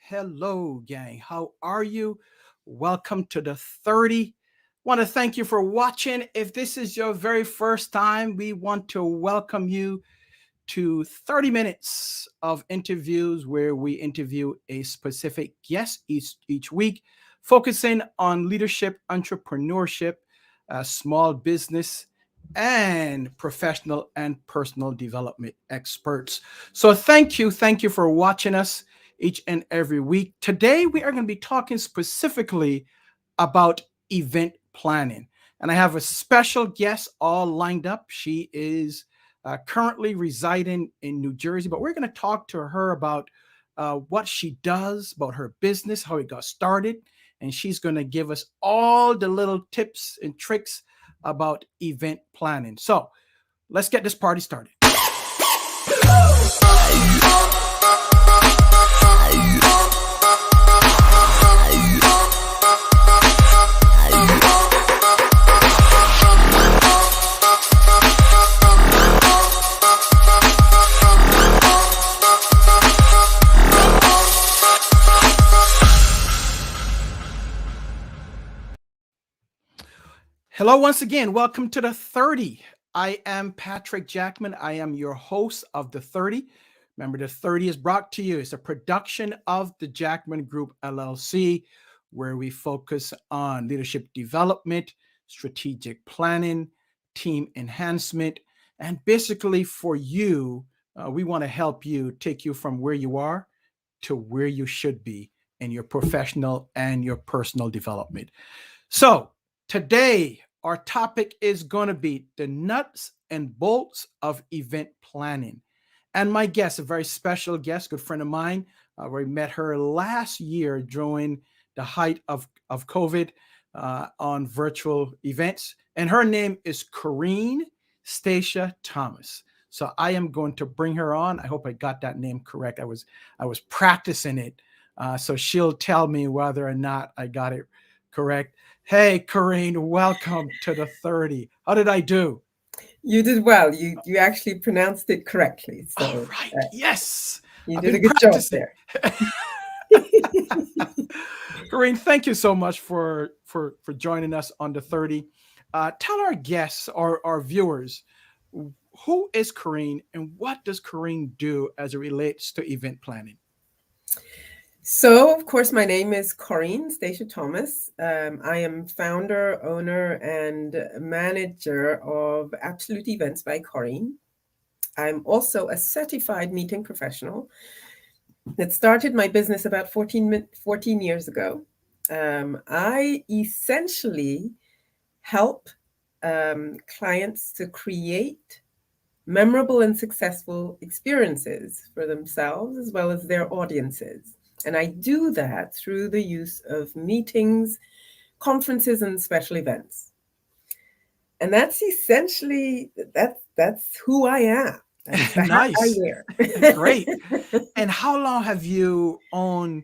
Hello, gang. How are you? Welcome to the 30. Want to thank you for watching. If this is your very first time, we want to welcome you to 30 minutes of interviews where we interview a specific guest each week, focusing on leadership, entrepreneurship, small business, and professional and personal development experts. So thank you for watching us each and every week. Today we are going to be talking specifically about event planning. And I have a special guest all lined up. She is currently residing in New Jersey, but we're going to talk to her about what she does, about her business, how it got started. And she's going to give us all the little tips and tricks about event planning. So let's get this party started. Hello, once again. Welcome to the 30. I am Patrick Jackman. I am your host of the 30. Remember, the 30 is brought to you. It's a production of the Jackman Group LLC, where we focus on leadership development, strategic planning, team enhancement, and basically for you, we want to help you take you from where you are to where you should be in your professional and your personal development. So today, our topic is going to be the nuts and bolts of event planning. And my guest, a very special guest, good friend of mine, we met her last year during the height of COVID on virtual events. And her name is Corrine Statia Thomas. So I am going to bring her on. I hope I got that name correct. I was practicing it. So she'll tell me whether or not I got it correct. Hey, Karin, welcome to the 30. How did I do? You did well. You actually pronounced it correctly. So, all right. Yes. You did a good job there. Karin, thank you so much for joining us on the 30. Tell our guests, our viewers, who is Karin and what does Karin do as it relates to event planning? So, of course, my name is Corrine Statia Thomas. I am founder, owner, and manager of Absolute Events by Karin. I'm also a certified meeting professional that started my business about 14 years ago. I essentially help clients to create memorable and successful experiences for themselves as well as their audiences. And I do that through the use of meetings, conferences, and special events. And that's essentially, that's who I am. That's the nice. hat I wear. Great. And how long have you owned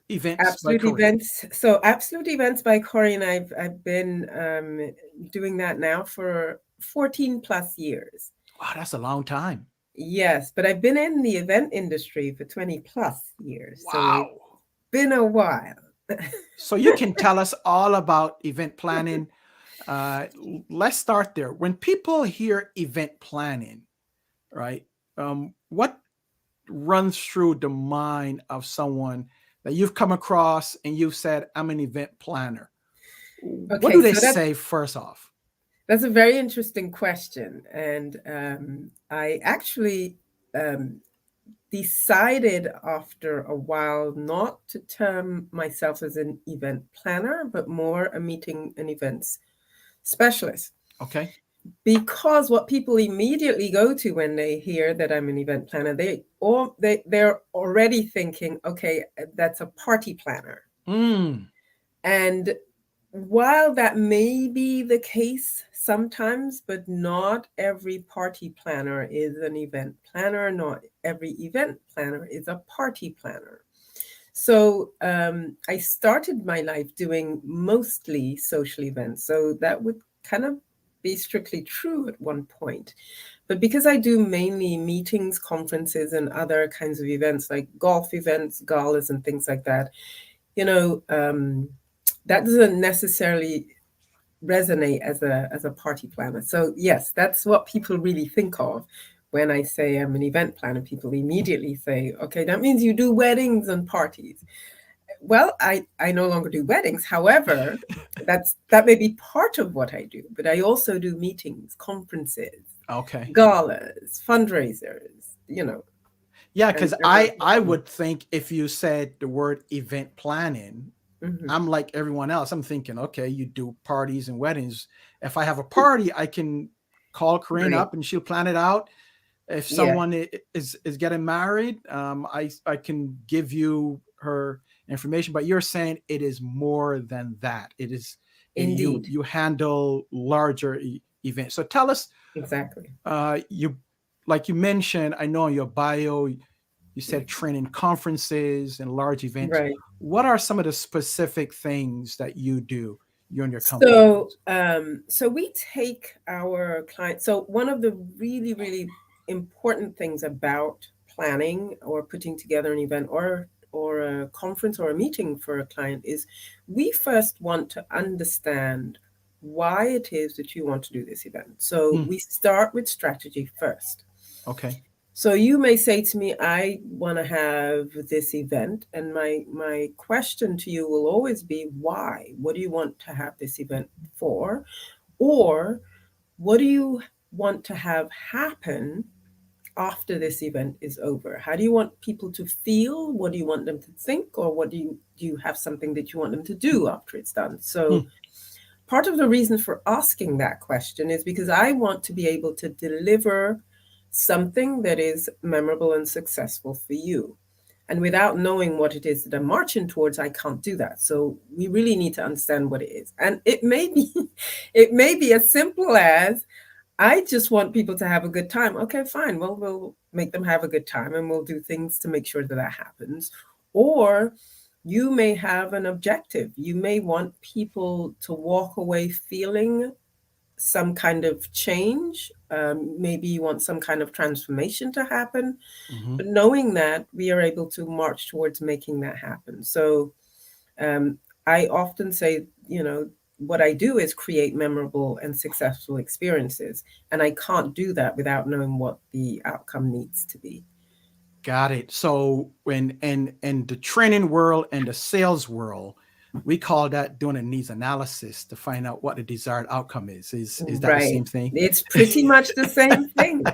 Events Absolute Events. So Absolute Events by Karin, I've been doing that now for 14 plus years. Wow, that's a long time. Yes, but I've been in the event industry for 20 plus years. Wow. So it's been a while. So you can tell us all about event planning. Let's start there. When people hear event planning, right, what runs through the mind of someone that you've come across and you've said, I'm an event planner? What Okay, do they so say first off? that's a very interesting question. And I actually decided after a while not to term myself as an event planner, but more a meeting and events specialist. Okay. Because what people immediately go to when they hear that I'm an event planner, they're already thinking, okay, that's a party planner. Mm. And while that may be the case sometimes, but not every party planner is an event planner, not every event planner is a party planner. So I started my life doing mostly social events. So that would kind of be strictly true at one point. But because I do mainly meetings, conferences, and other kinds of events like golf events, galas, and things like that, you know, that doesn't necessarily resonate as a party planner. So yes, that's what people really think of when I say I'm an event planner. People immediately say, okay, that means you do weddings and parties. Well, I no longer do weddings. However, that may be part of what I do, but I also do meetings, conferences, Okay. galas, fundraisers, you know. Yeah, And because I would think if you said the word event planning, Mhm. I'm like everyone else. I'm thinking, okay, you do parties and weddings. If I have a party, I can call Corinne Right. up and she'll plan it out. If Yeah, someone is getting married, I can give you her information. But you're saying it is more than that. It is indeed. you handle larger events. So tell us, Exactly. you like you mentioned. I know in your bio you said training conferences and large events. Right. What are some of the specific things that you and your company So, does? so we take our clients. So one of the really, really important things about planning or putting together an event or a conference or a meeting for a client is we first want to understand why it is that you want to do this event. So Hmm, we start with strategy first. okay. So you may say to me, I want to have this event, and my question to you will always be why? What do you want to have this event for? Or what do you want to have happen after this event is over? How do you want people to feel? What do you want them to think? Or what do you have something that you want them to do after it's done? So Hmm, part of the reason for asking that question is because I want to be able to deliver something that is memorable and successful for you. And without knowing what it is that I'm marching towards, I can't do that. So we really need to understand what it is. And it may be it may be as simple as I just want people to have a good time. Okay, fine. Well, we'll make them have a good time and we'll do things to make sure that that happens. Or you may have an objective. You may want people to walk away feeling some kind of change. Maybe you want some kind of transformation to happen. hmm. But knowing that, we are able to march towards making that happen. So um, I often say, you know, what I do is create memorable and successful experiences. And I can't do that without knowing what the outcome needs to be. Got it. So when in the training world and the sales world, we call that doing a needs analysis to find out what the desired outcome is. Is that the Right. same thing? It's pretty much the same thing.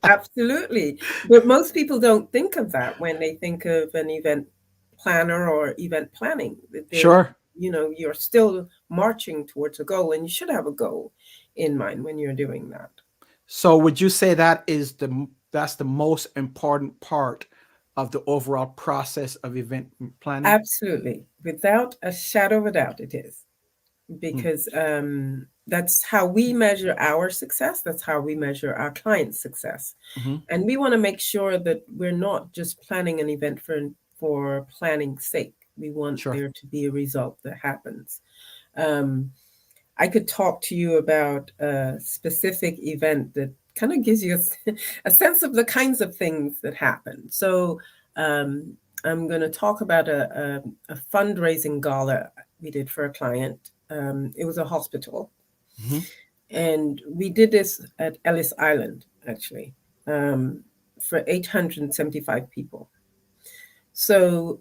Absolutely. But most people don't think of that when they think of an event planner or event planning. They're, Sure. you know, you're still marching towards a goal, and you should have a goal in mind when you're doing that. So would you say that's the most important part of the overall process of event planning? Absolutely. Without a shadow of a doubt, it is. Hmm, Because that's how we measure our success. That's how we measure our clients' success. hmm. And we want to make sure that we're not just planning an event for planning's sake. We want Sure. there to be a result that happens. Um, I could talk to you about a specific event that kind of gives you a sense of the kinds of things that happen. So um, I'm going to talk about a fundraising gala we did for a client. It was a hospital, Hmm. and we did this at Ellis Island, actually, um, for 875 people. So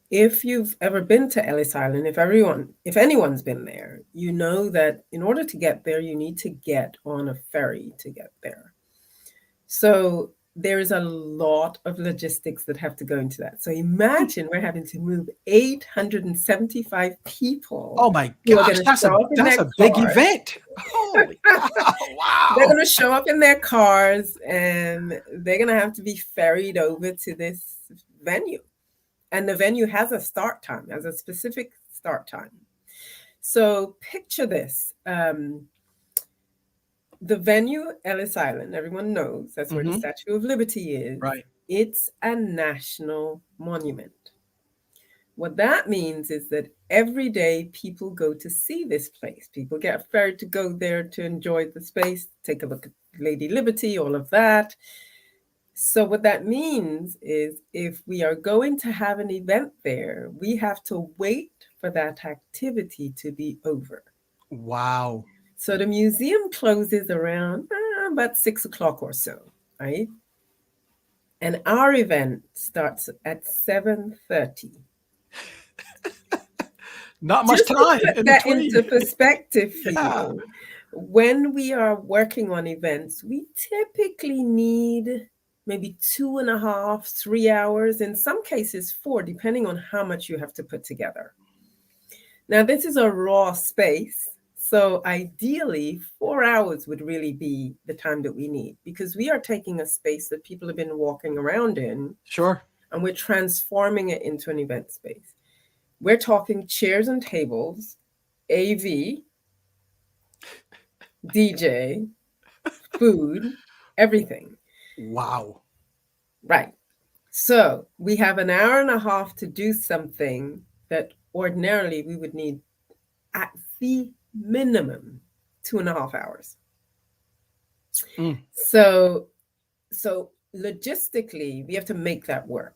If you've ever been to Ellis Island, if anyone's been there, you know that in order to get there, you need to get on a ferry to get there. So there's a lot of logistics that have to go into that. So imagine we're having to move 875 people. Oh my who are gosh, gonna that's show up in a their big cars. event. Holy cow, They're wow. going to show up in their cars and they're going to have to be ferried over to this venue. And the venue has a start time, has a specific start time. So picture this. The venue, Ellis Island, everyone knows that's where the Statue of Liberty is. Right. It's a national monument. What that means is that every day people go to see this place. People get ferried to go there to enjoy the space, take a look at Lady Liberty, all of that. So what that means is if we are going to have an event there, we have to wait for that activity to be over. Wow. So the museum closes around about 6 o'clock or so, right? And our event starts at 7:30. Not much Just time to put in that between. into perspective for Yeah. you, when we are working on events, we typically need maybe 2.5, 3 hours, in some cases 4, depending on how much you have to put together. Now, this is a raw space. So ideally, 4 hours would really be the time that we need, because we are taking a space that people have been walking around in. Sure. And we're transforming it into an event space. We're talking chairs and tables, AV, DJ, food, everything. Wow. Right. So we have an hour and a half to do something that ordinarily we would need at the minimum 2.5 hours. So logistically, we have to make that work.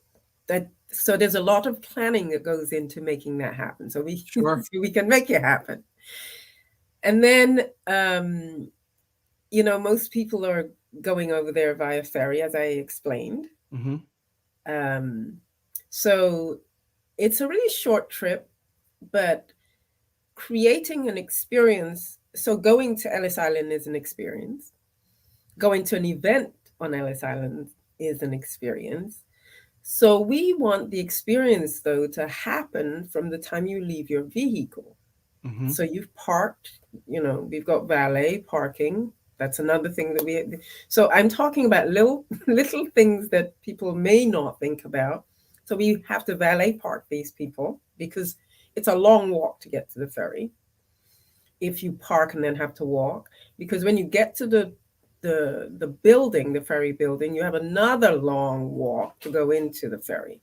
So there's a lot of planning that goes into making that happen. So we can make it happen. And then, most people are going over there via ferry, as I explained. So it's a really short trip, but creating an experience. So going to Ellis Island is an experience. Going to an event on Ellis Island is an experience. So we want the experience, though, to happen from the time you leave your vehicle. So you've parked, we've got valet parking. That's another thing that we. So I'm talking about little things that people may not think about. So we have to valet park these people because it's a long walk to get to the ferry. If you park and then have to walk, because when you get to the building, the ferry building, you have another long walk to go into the ferry.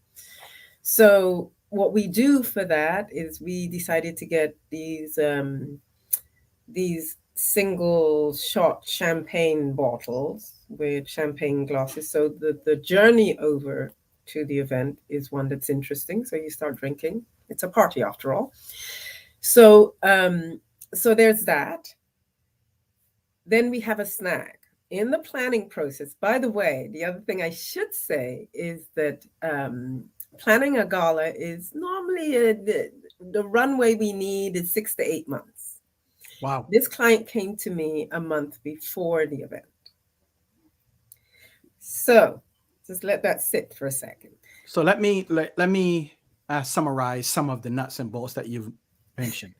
So what we do for that is we decided to get these single shot champagne bottles with champagne glasses. So the journey over to the event is one that's interesting. So you start drinking. It's a party after all. So there's that. Then we have a snack. In the planning process, by the way, the other thing I should say is that planning a gala is normally the runway we need is 6 to 8 months. Wow. This client came to me a month before the event. So just let that sit for a second. So let me summarize some of the nuts and bolts that you've mentioned.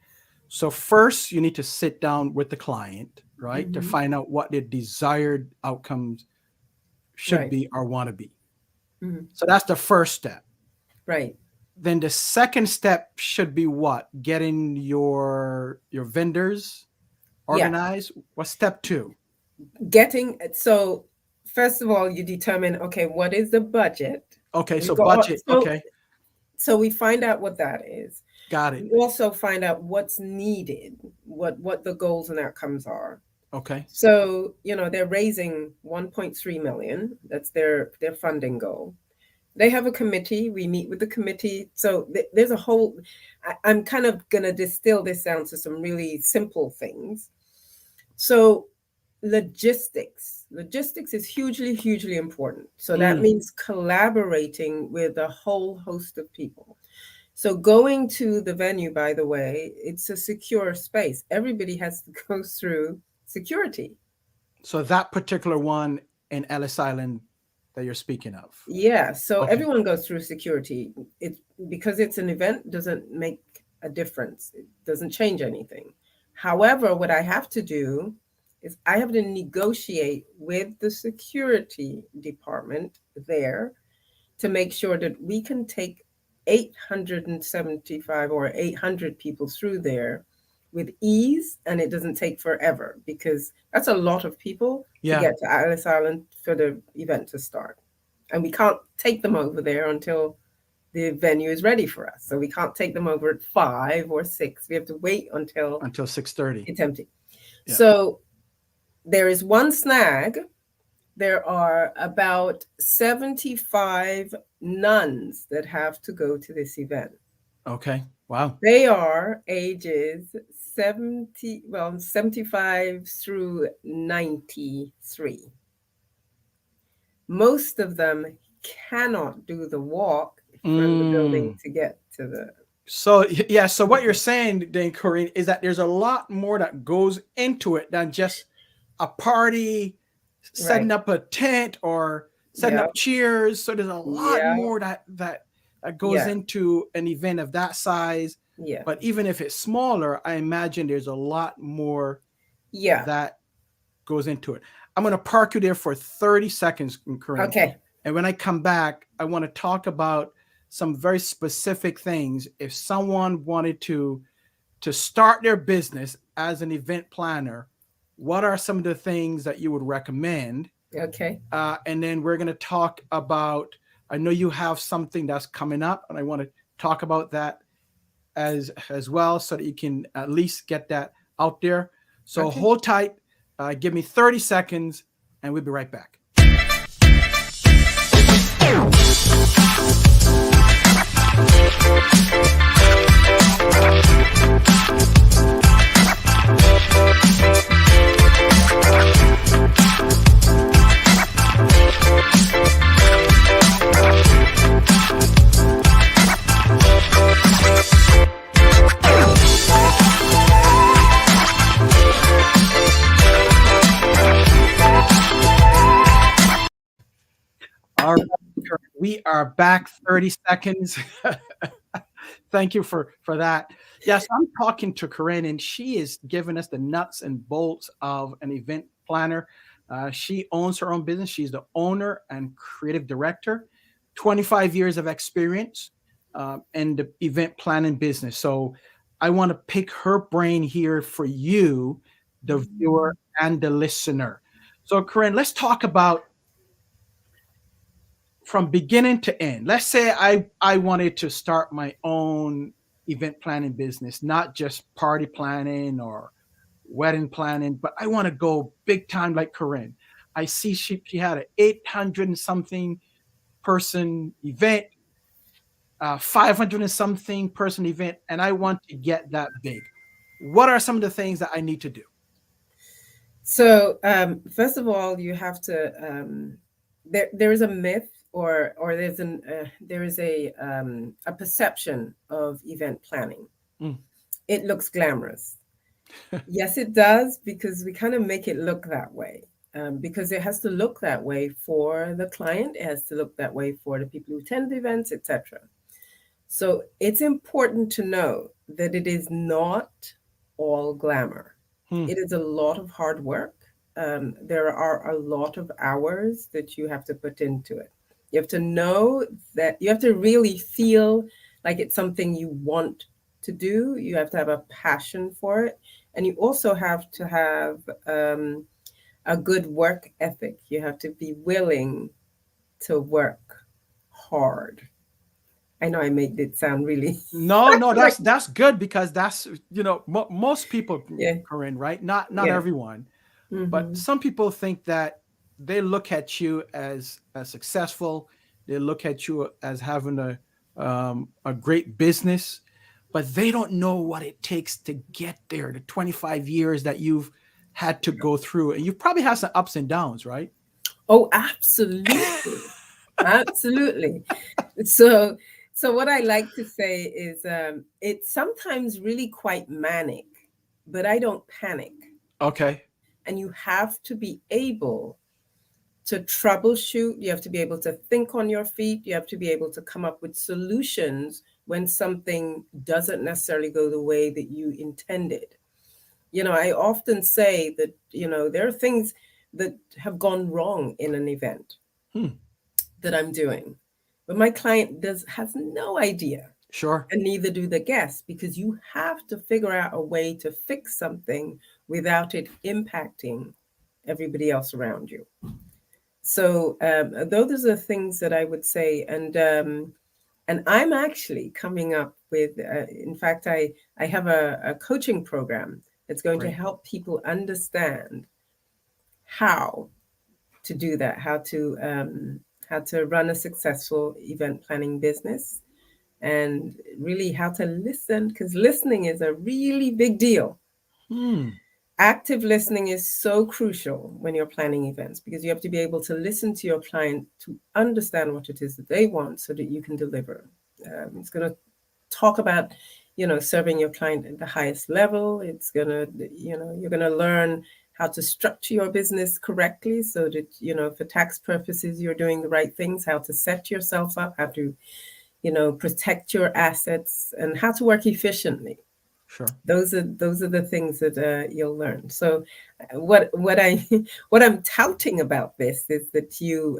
So first, you need to sit down with the client, right, to find out what their desired outcomes should be or want to be. So that's the first step. Right. Then the second step should be what? Getting your vendors organized. Yeah. What's step 2? So first of all, you determine, okay, what is the budget? Okay, so budget. Okay. So we find out what that is. Got it. We also find out what's needed, what the goals and outcomes are. Okay. So, they're raising 1.3 million. That's their funding goal. They have a committee. We meet with the committee. So there's a whole, I'm kind of going to distill this down to some really simple things. So logistics is hugely, hugely important. So that means collaborating with a whole host of people. So going to the venue, by the way, it's a secure space. Everybody has to go through security. So that particular one in Ellis Island that you're speaking of. Yeah, so Okay. everyone goes through security. It because it's an event doesn't make a difference. It doesn't change anything. However, what I have to do is I have to negotiate with the security department there to make sure that we can take 875 or 800 people through there with ease, and it doesn't take forever, because that's a lot of people to Yeah. get to Ellis Island for the event to start. And we can't take them over there until the venue is ready for us. So we can't take them over at 5 or 6. We have to wait until 6:30. it's empty. Yeah. So there is one snag. There are about 75 nuns that have to go to this event. Okay. Wow. They are ages 75 through 93. Most of them cannot do the walk from the building to get to the. So yeah, so what you're saying then, Corrine, is that there's a lot more that goes into it than just a party, setting up a tent or setting up chairs. So there's a lot more that goes into an event of that size. Yeah. But even if it's smaller, I imagine there's a lot more that goes into it. I'm going to park you there for 30 seconds, Kareem. Okay. And when I come back, I want to talk about some very specific things. If someone wanted to start their business as an event planner, what are some of the things that you would recommend? Okay. And then we're going to talk about, I know you have something that's coming up, and I want to talk about that as well, so that you can at least get that out there. So hold tight. Give me 30 seconds, and we'll be right back. All right, we are back. 30 seconds. Thank you for that. Yes, I'm talking to Karin, and she is giving us the nuts and bolts of an event planner. She owns her own business. She's the owner and creative director, 25 years of experience in the event planning business. So I want to pick her brain here for you, the viewer and the listener. So Karin, let's talk about from beginning to end. Let's say I wanted to start my own event planning business, not just party planning or wedding planning, but I want to go big time like Karin. I see she had an 800 and something person event, 500 and something person event, and I want to get that big. What are some of the things that I need to do? So first of all, you have to there is a myth or there is a perception of event planning. It looks glamorous. Yes, it does, because we kind of make it look that way. Because it has to look that way for the client, it has to look that way for the people who attend the events, etc. So it's important to know that it is not all glamour. It is a lot of hard work. There are a lot of hours that you have to put into it. You have to know that you have to really feel like it's something you want to do. You have to have a passion for it. And you also have to have a good work ethic. You have to be willing to work hard. I know I made it sound really. No, that's good, because that's, most people, Karin, right? Not everyone, but some people think that they look at you as successful. They look at you as having a great business, but they don't know what it takes to get there. The 25 years that you've had to go through, and you've probably had some ups and downs, right? Oh, absolutely. Absolutely. So So what I like to say is it's sometimes really quite manic, but I don't panic. Okay. And you have to be able to troubleshoot. You have to be able to think on your feet. You have to be able to come up with solutions when something doesn't necessarily go the way that you intended. I often say that, there are things that have gone wrong in an event Hmm. that I'm doing, but my client has no idea, Sure. and neither do the guests, because you have to figure out a way to fix something without it impacting everybody else around you. So those are the things that I would say, and I'm actually coming up with. In fact, I have a coaching program that's going to Great. help people understand how to do that, how to run a successful event planning business, and really how to listen, because listening is a really big deal. Hmm. Active listening is so crucial when you're planning events, because you have to be able to listen to your client to understand what it is that they want so that you can deliver. It's going to talk about, serving your client at the highest level. It's going to, you're going to learn how to structure your business correctly so that, for tax purposes, you're doing the right things, how to set yourself up, how to, protect your assets, and how to work efficiently. Sure. Those are the things that you'll learn. So what I what I'm touting about this is that you're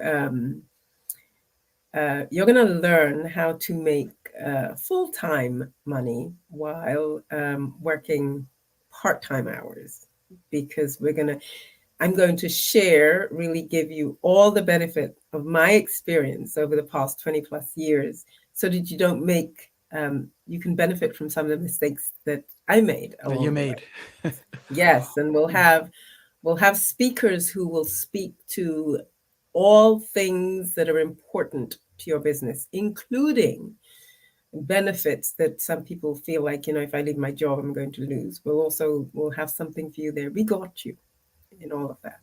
going to learn how to make full-time money while working part-time hours, because I'm going to share, really give you all the benefit of my experience over the past 20 plus years, so that you can benefit from some of the mistakes that I made That you along the way. made. Yes, and we'll have speakers who will speak to all things that are important to your business, including benefits that some people feel like, if I leave my job, I'm going to lose. We'll have something for you there. We got you in all of that.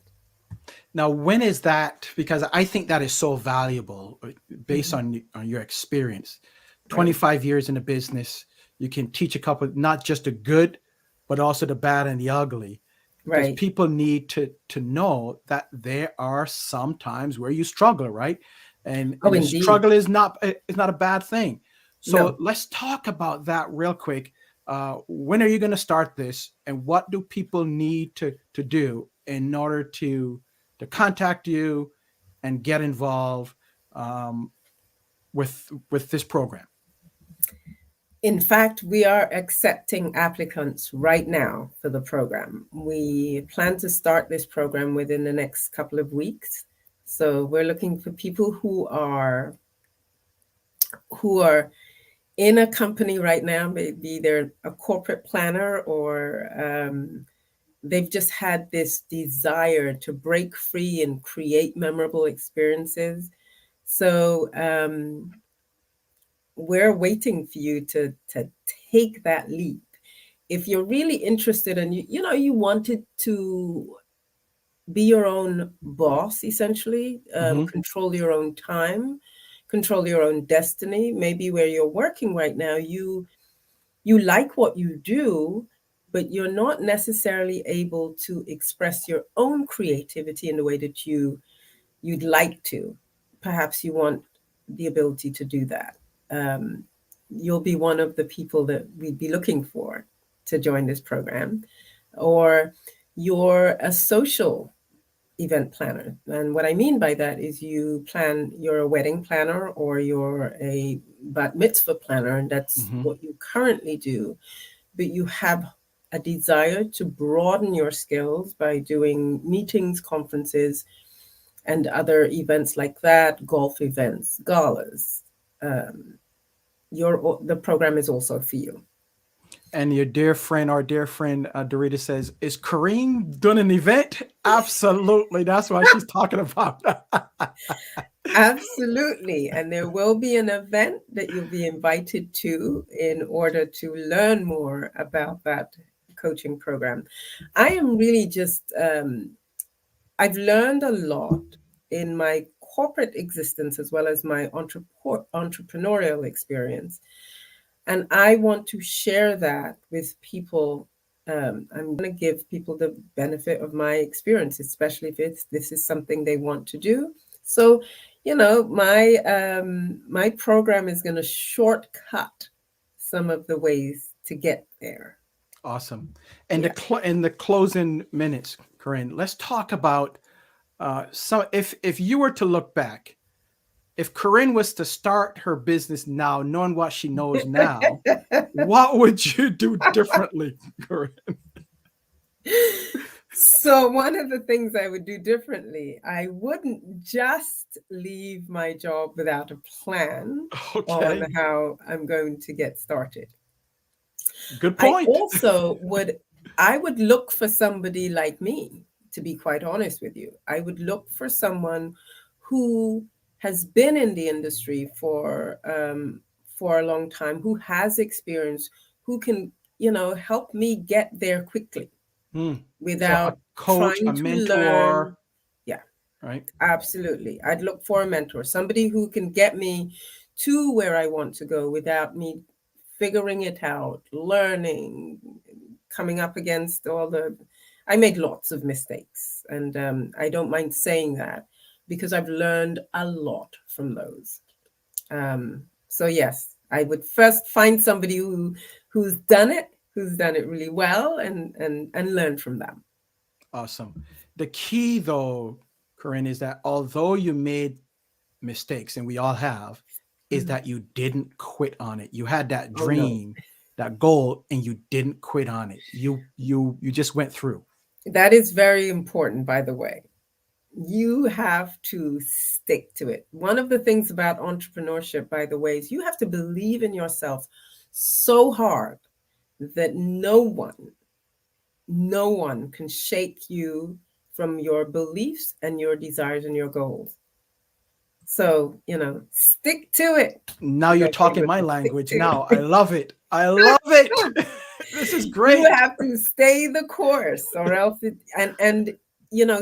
Now, when is that? Because I think that is so valuable based Mhm. on your experience. Right. 25 years in the business, you can teach a couple, not just the good, but also the bad and the ugly. Because Right. people need to know that there are some times where you struggle, right? Oh, And the indeed. struggle is not a bad thing. So No. let's talk about that real quick. When are you going to start this, and what do people need to do in order to contact you and get involved um, with this program? In fact, we are accepting applicants right now for the program. We plan to start this program within the next couple of weeks. So we're looking for people who are in a company right now. Maybe they're a corporate planner, or they've just had this desire to break free and create memorable experiences. So we're waiting for you to take that leap. If you're really interested, and you wanted to be your own boss, essentially, Mm-hmm. control your own time, control your own destiny. Maybe where you're working right now, you like what you do, but you're not necessarily able to express your own creativity in the way that you'd like to. Perhaps you want the ability to do that. Um, you'll be one of the people that we'd be looking for to join this program. Or you're a social event planner. And what I mean by that is you're a wedding planner, or you're a bat mitzvah planner, and that's Mm-hmm. what you currently do, but you have a desire to broaden your skills by doing meetings, conferences, and other events like that, golf events, galas. Um, the program is also for you. And our dear friend Dorita says, "Is Kareem doing an event?" Absolutely. That's why she's talking about. Absolutely. And there will be an event that you'll be invited to in order to learn more about that coaching program. I am really just, I've learned a lot in my corporate existence as well as my entrepreneurial experience. And I want to share that with people. I'm going to give people the benefit of my experience, especially if this is something they want to do. So, my program is going to shortcut some of the ways to get there. Awesome. And in the closing minutes, Corinne, let's talk about if you were to look back, if Corinne was to start her business now, knowing what she knows now, what would you do differently, Corinne? So one of the things I would do differently, I wouldn't just leave my job without a plan on how I'm going to get started. Good point. I would look for somebody like me, to be quite honest with you. I would look for someone who has been in the industry for a long time, who has experience, who can, help me get there quickly without so a coach, trying a mentor. To learn. Yeah, right. Absolutely. I'd look for a mentor, somebody who can get me to where I want to go without me figuring it out, learning, coming up against I made lots of mistakes, and I don't mind saying that because I've learned a lot from those. So yes, I would first find somebody who's done it really well and learn from them. Awesome. The key though, Corinne, is that although you made mistakes, and we all have, is that you didn't quit on it. You had that dream, that goal, and you didn't quit on it. You just went through. That is very important, by the way. You have to stick to it. One of the things about entrepreneurship, by the way, is you have to believe in yourself so hard that no one can shake you from your beliefs and your desires and your goals. So, stick to it. Now you're talking my language now. I love it. I love it. This is great. You have to stay the course, or else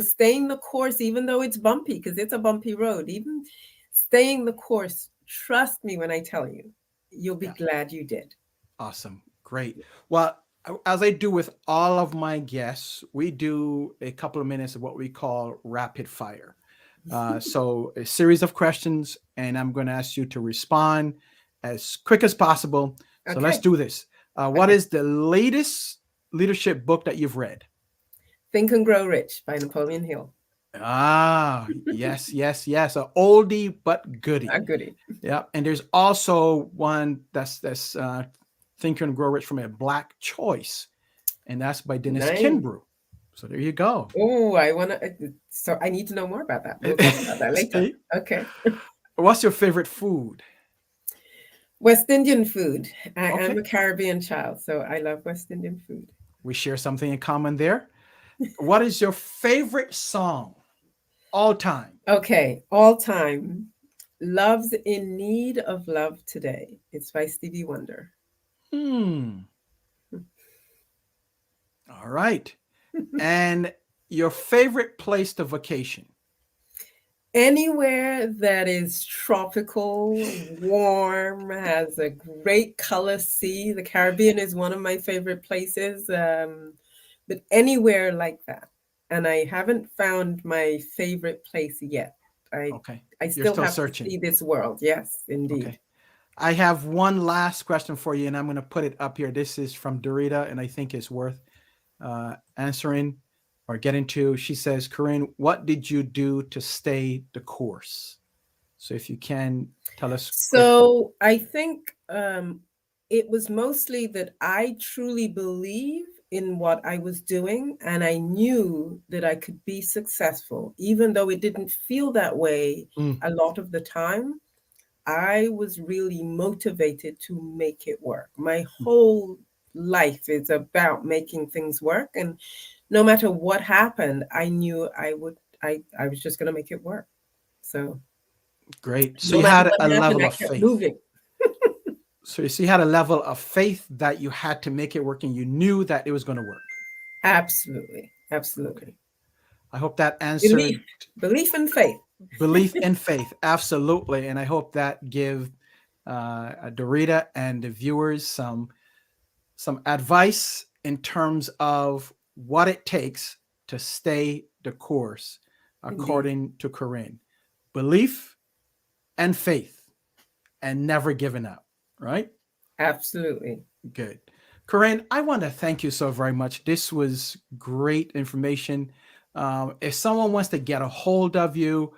staying the course, even though it's bumpy, because it's a bumpy road, even staying the course, trust me when I tell you, you'll be glad you did. Awesome. Great. Well, as I do with all of my guests, we do a couple of minutes of what we call rapid fire. So a series of questions, and I'm going to ask you to respond as quick as possible. So let's do this. What is the latest leadership book that you've read? Think and Grow Rich by Napoleon Hill. Yes. A oldie but goodie. A goodie. Yeah. And there's also one that's Think and Grow Rich from a Black Choice, and that's by Dennis Kimbrough. So there you go. Oh, I need to know more about that. We'll talk about that later. Okay. What's your favorite food? West Indian food. I'm a Caribbean child, so I love West Indian food. We share something in common there. What is your favorite song all time? Okay, all time. Love's in Need of Love Today. It's by Stevie Wonder. All right. And your favorite place to vacation? Anywhere that is tropical, warm, has a great color sea. The Caribbean is one of my favorite places, but anywhere like that. And I haven't found my favorite place yet. I still have searching. To see this world. Yes, indeed. Okay. I have one last question for you, and I'm going to put it up here. This is from Dorita, and I think it's worth answering or getting to. She says, Corinne, what did you do to stay the course? So if you can tell us. So I think it was mostly that I truly believe in what I was doing, and I knew that I could be successful, even though it didn't feel that way a lot of the time. I was really motivated to make it work. My whole life is about making things work, and no matter what happened, I knew I was just going to make it work. So great. So you had a level of faith. Moving. So you had a level of faith that you had to make it work, and you knew that it was going to work. Absolutely. Okay. I hope that answered. Belief and faith. Belief and faith, absolutely. And I hope that give Dorita and the viewers some advice in terms of what it takes to stay the course, Indeed. according to Corinne. Belief and faith, and never giving up. Right? Absolutely. Good. Corinne, I want to thank you so very much. This was great information. If someone wants to get a hold of you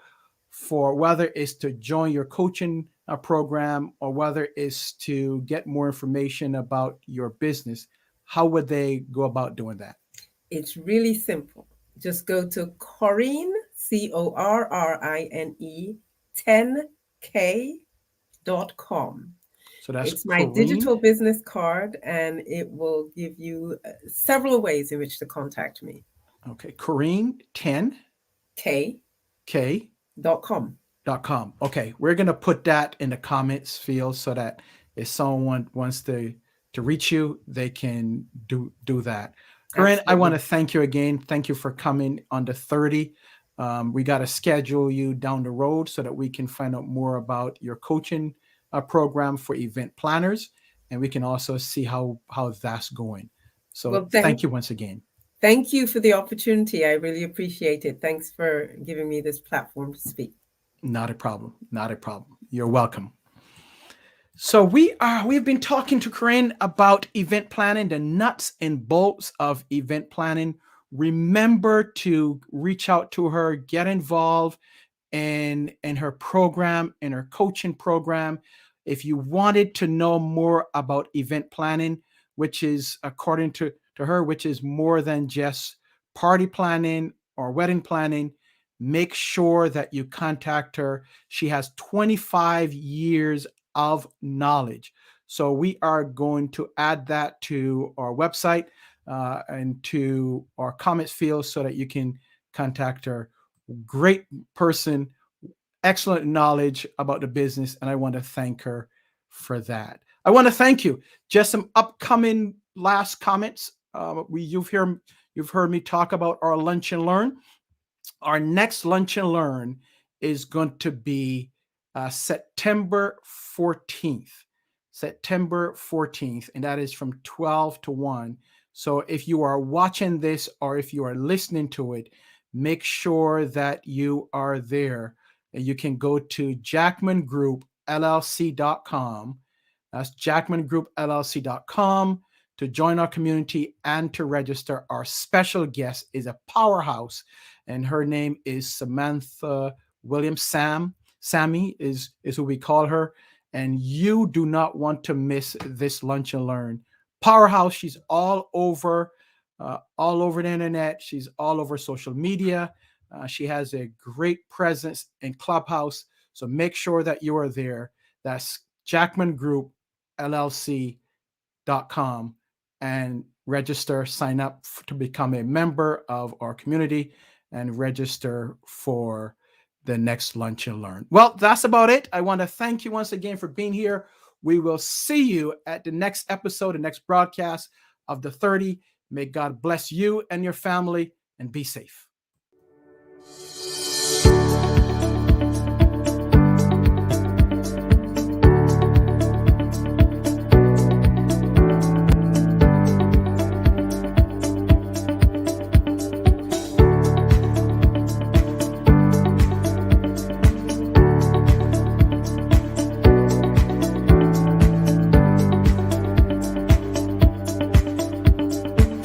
for whether it's to join your coaching program or whether it's to get more information about your business, how would they go about doing that? It's really simple. Just go to Corrine, Corrine, 10k.com. So that's It's my Corinne. digital business card, and it will give you several ways in which to contact me. Okay, Corinne 10k.com. K.com. Okay, we're gonna put that in the comments field so that if someone wants to reach you, they can do that. Corinne, I want to Absolutely. thank you again. Thank you for coming on the 30. We got to schedule you down the road so that we can find out more about your coaching program for event planners, and we can also see how that's going. So Well, thank you once again. thank you for the opportunity. I really appreciate it. Thanks for giving me this platform to speak. Not a problem. Not a problem. You're welcome. So we've been talking to Karin about event planning, the nuts and bolts of event planning. Remember to reach out to her, get involved in her program, in her coaching program. If you wanted to know more about event planning, which is according to her, which is more than just party planning or wedding planning, make sure that you contact her. She has 25 years of knowledge. So we are going to add that to our website and to our comments field so that you can contact her. Great person, excellent knowledge about the business, and I want to thank her for that. I want to thank you. Just some upcoming last comments. You've heard me talk about our lunch and learn. Our next lunch and learn is going to be September 14th. September 14th, and that is from 12 to 1. So if you are watching this or if you are listening to it, make sure that you are there. And you can go to jackmangroupllc.com. That's jackmangroupllc.com to join our community and to register. Our special guest is a powerhouse, and her name is Samantha Williams. Sammy is who we call her. And you do not want to miss this lunch and learn. Powerhouse, she's all over the internet. She's all over social media. She has a great presence in Clubhouse. So make sure that you are there. That's jackmangroupllc.com and register, sign up to become a member of our community and register for the next lunch and learn. Well, that's about it. I want to thank you once again for being here. We will see you at the next episode, the next broadcast of the 30. May God bless you and your family, and be safe.